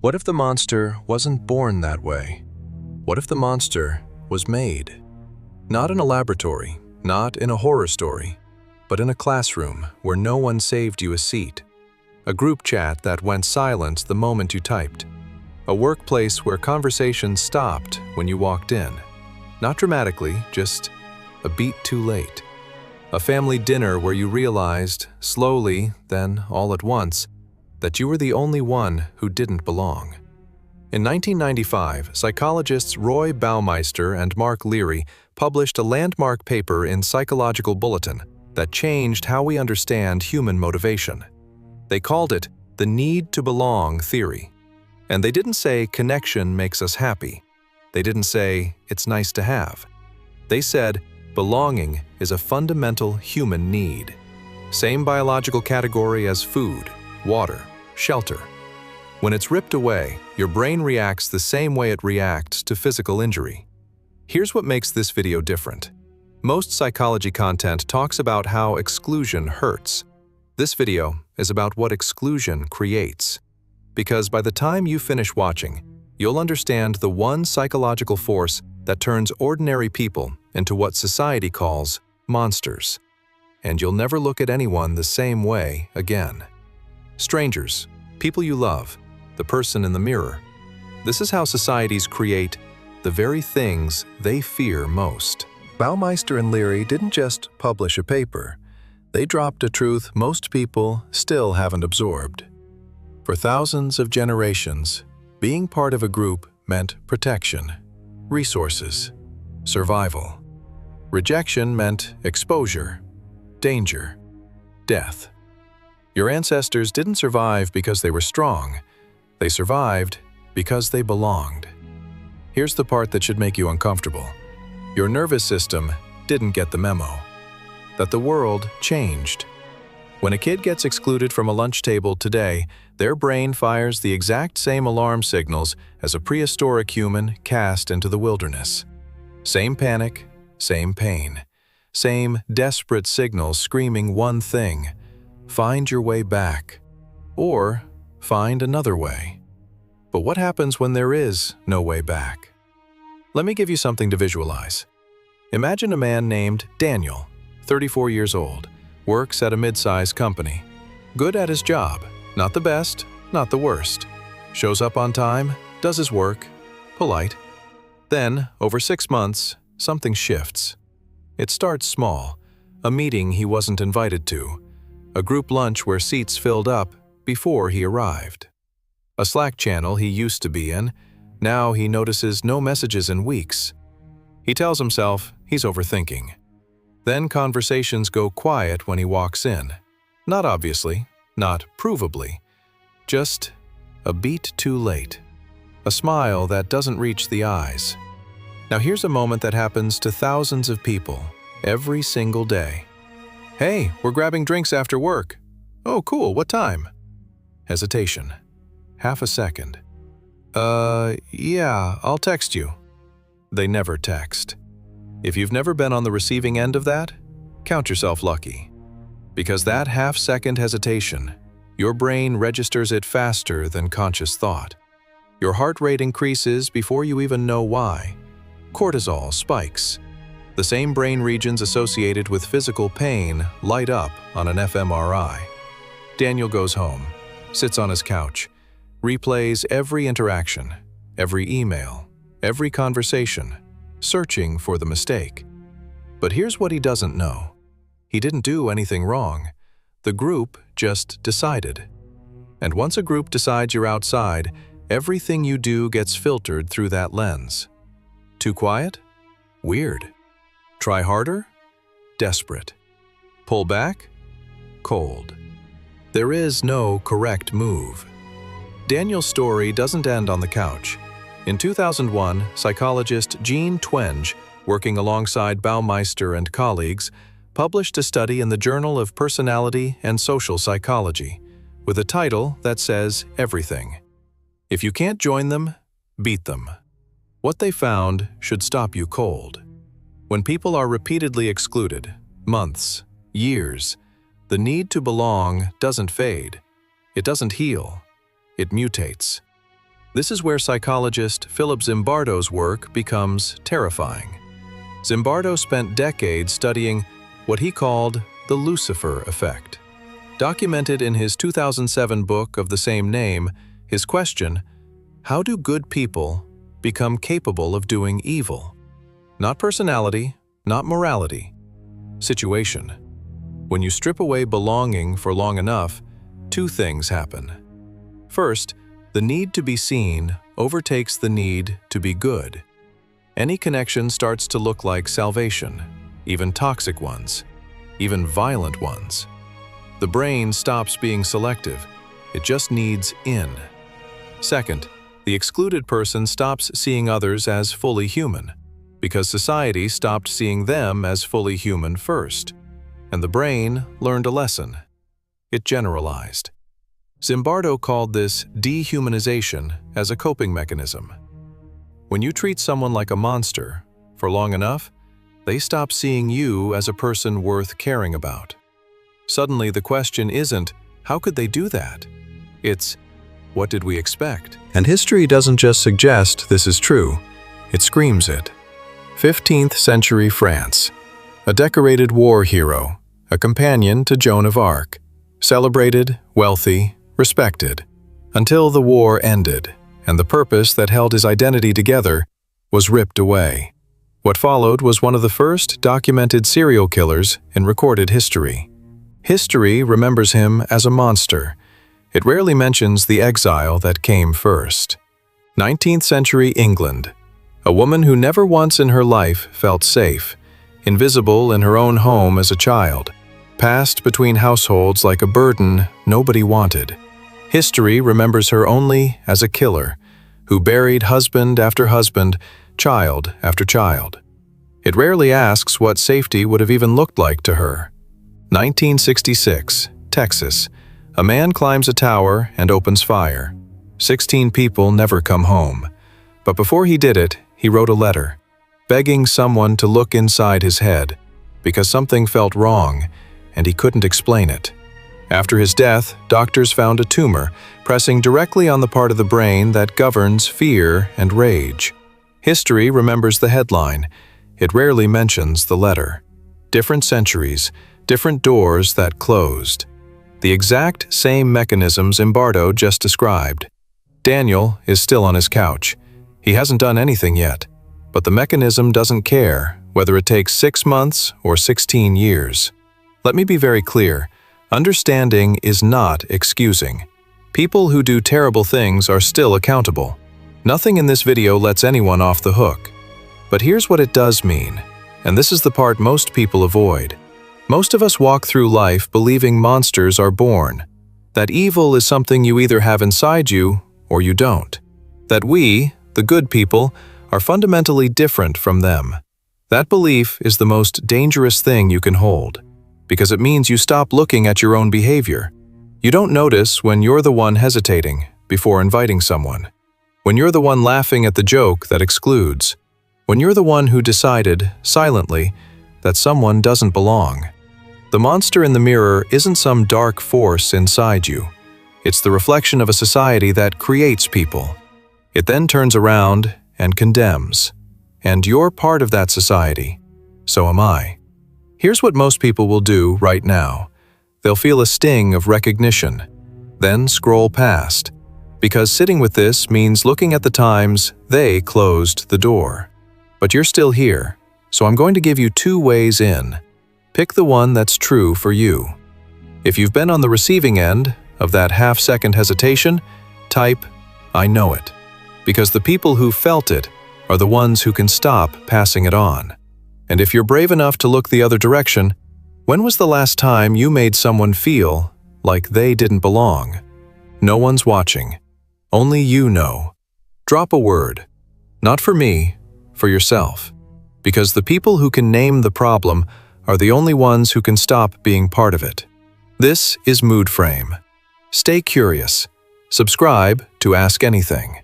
What if the monster wasn't born that way? What if the monster was made? Not in a laboratory, not in a horror story, but in a classroom where no one saved you a seat. A group chat that went silent the moment you typed. A workplace where conversations stopped when you walked in. Not dramatically, just a beat too late. A family dinner where you realized, slowly, then all at once, that you were the only one who didn't belong. In 1995, psychologists Roy Baumeister and Mark Leary published a landmark paper in Psychological Bulletin that changed how we understand human motivation. They called it the need to belong theory. And they didn't say connection makes us happy. They didn't say it's nice to have. They said belonging is a fundamental human need. Same biological category as food, water, shelter. When it's ripped away, your brain reacts the same way it reacts to physical injury. Here's what makes this video different. Most psychology content talks about how exclusion hurts. This video is about what exclusion creates. Because by the time you finish watching, you'll understand the one psychological force that turns ordinary people into what society calls monsters. And you'll never look at anyone the same way again. Strangers, people you love, the person in the mirror. This is how societies create the very things they fear most. Baumeister and Leary didn't just publish a paper. They dropped a truth most people still haven't absorbed. For thousands of generations, being part of a group meant protection, resources, survival. Rejection meant exposure, danger, death. Your ancestors didn't survive because they were strong. They survived because they belonged. Here's the part that should make you uncomfortable. Your nervous system didn't get the memo. That the world changed. When a kid gets excluded from a lunch table today, their brain fires the exact same alarm signals as a prehistoric human cast into the wilderness. Same panic, same pain. Same desperate signals screaming one thing: find your way back. Or find another way. But what happens when there is no way back? Let me give you something to visualize. Imagine a man named Daniel, 34 years old, works at a mid-sized company. Good at his job, not the best, not the worst. Shows up on time, does his work, polite. Then, over 6 months, something shifts. It starts small, a meeting he wasn't invited to, a group lunch where seats filled up before he arrived. A Slack channel he used to be in, now he notices no messages in weeks. He tells himself he's overthinking. Then conversations go quiet when he walks in. Not obviously, not provably, just a beat too late. A smile that doesn't reach the eyes. Now here's a moment that happens to thousands of people every single day. Hey, we're grabbing drinks after work. Oh, cool, what time? Hesitation. Half a second. Yeah, I'll text you. They never text. If you've never been on the receiving end of that, count yourself lucky. Because that half-second hesitation, your brain registers it faster than conscious thought. Your heart rate increases before you even know why. Cortisol spikes. The same brain regions associated with physical pain light up on an fMRI. Daniel goes home, sits on his couch, replays every interaction, every email, every conversation, searching for the mistake. But here's what he doesn't know. He didn't do anything wrong. The group just decided. And once a group decides you're outside, everything you do gets filtered through that lens. Too quiet? Weird. Try harder? Desperate. Pull back? Cold. There is no correct move. Daniel's story doesn't end on the couch. In 2001, psychologist Twenge, working alongside Baumeister and colleagues, published a study in the Journal of Personality and Social Psychology with a title that says everything. If you can't join them, beat them. What they found should stop you cold. When people are repeatedly excluded, months, years, the need to belong doesn't fade. It doesn't heal. It mutates. This is where psychologist Philip Zimbardo's work becomes terrifying. Zimbardo spent decades studying what he called the Lucifer effect. Documented in his 2007 book of the same name, his question, "How do good people become capable of doing evil?" Not personality, not morality. Situation. When you strip away belonging for long enough, two things happen. First, the need to be seen overtakes the need to be good. Any connection starts to look like salvation, even toxic ones, even violent ones. The brain stops being selective, it just needs in. Second, the excluded person stops seeing others as fully human, because society stopped seeing them as fully human first, and the brain learned a lesson. It generalized. Zimbardo called this dehumanization as a coping mechanism. When you treat someone like a monster for long enough, they stop seeing you as a person worth caring about. Suddenly, the question isn't, how could they do that? It's, what did we expect? And history doesn't just suggest this is true, it screams it. 15th century France. A decorated war hero, a companion to Joan of Arc. Celebrated, wealthy, respected. Until the war ended, and the purpose that held his identity together was ripped away. What followed was one of the first documented serial killers in recorded history. History remembers him as a monster. It rarely mentions the exile that came first. 19th century England. A woman who never once in her life felt safe, invisible in her own home as a child, passed between households like a burden nobody wanted. History remembers her only as a killer, who buried husband after husband, child after child. It rarely asks what safety would have even looked like to her. 1966, Texas. A man climbs a tower and opens fire. 16 people never come home. But before he did it, he wrote a letter, begging someone to look inside his head, because something felt wrong, and he couldn't explain it. After his death, doctors found a tumor pressing directly on the part of the brain that governs fear and rage. History remembers the headline. It rarely mentions the letter. Different centuries, different doors that closed. The exact same mechanisms Zimbardo just described. Daniel is still on his couch. He hasn't done anything yet, but the mechanism doesn't care whether it takes 6 months or 16 years. Let me be very clear. Understanding is not excusing. People who do terrible things are still accountable. Nothing in this video lets anyone off the hook. But here's what it does mean, and this is the part most people avoid. Most of us walk through life believing monsters are born, that evil is something you either have inside you or you don't, that we, the good people, are fundamentally different from them. That belief is the most dangerous thing you can hold, because it means you stop looking at your own behavior. You don't notice when you're the one hesitating before inviting someone, when you're the one laughing at the joke that excludes, when you're the one who decided, silently, that someone doesn't belong. The monster in the mirror isn't some dark force inside you. It's the reflection of a society that creates people. It then turns around and condemns. And you're part of that society. So am I. Here's what most people will do right now. They'll feel a sting of recognition, then scroll past, because sitting with this means looking at the times they closed the door. But you're still here, so I'm going to give you 2 ways in. Pick the one that's true for you. If you've been on the receiving end of that half-second hesitation, type, "I know it," because the people who felt it are the ones who can stop passing it on. And if you're brave enough to look the other direction, when was the last time you made someone feel like they didn't belong? No one's watching. Only you know. Drop a word. Not for me, for yourself. Because the people who can name the problem are the only ones who can stop being part of it. This is Mood Frame. Stay curious. Subscribe to Ask Anything.